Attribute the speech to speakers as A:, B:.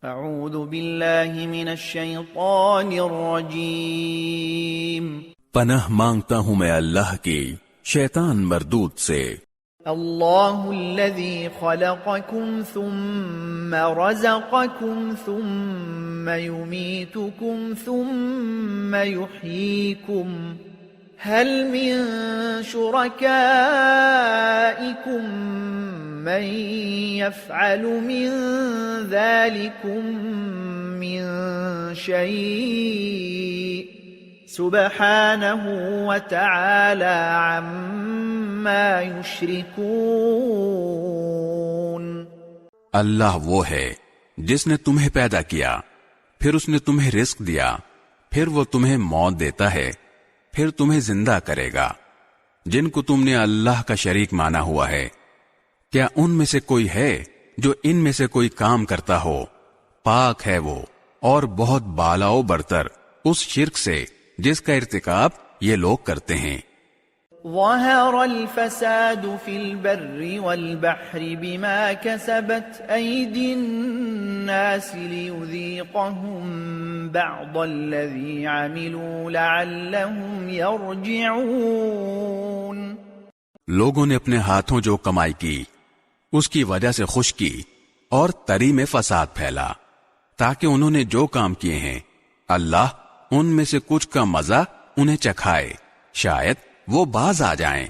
A: اعوذ باللہ من الشیطان الرجیم،
B: پناہ مانگتا ہوں میں اللہ کی شیطان مردود سے۔
A: اللہ الذی خلقکم ثم رزقکم ثم یمیتکم ثم یحییکم هل من شرکائکم من يفعل من ذلكم من شيء سبحانه وتعالى عما يشركون۔
B: اللہ وہ ہے جس نے تمہیں پیدا کیا، پھر اس نے تمہیں رزق دیا، پھر وہ تمہیں موت دیتا ہے، پھر تمہیں زندہ کرے گا۔ جن کو تم نے اللہ کا شریک مانا ہوا ہے، کیا ان میں سے کوئی ہے جو ان میں سے کوئی کام کرتا ہو؟ پاک ہے وہ اور بہت بالا و برتر اس شرک سے جس کا ارتکاب یہ لوگ کرتے ہیں۔
A: ظہر الفساد فی البر والبحر بما کسبت ایدی الناس لیذیقہم بعض الذی عملوا لعلہم یرجعون۔
B: لوگوں نے اپنے ہاتھوں جو کمائی کی اس کی وجہ سے خشکی اور تری میں فساد پھیلا، تاکہ انہوں نے جو کام کیے ہیں اللہ ان میں سے کچھ کا مزہ انہیں چکھائے، شاید وہ باز آ جائیں۔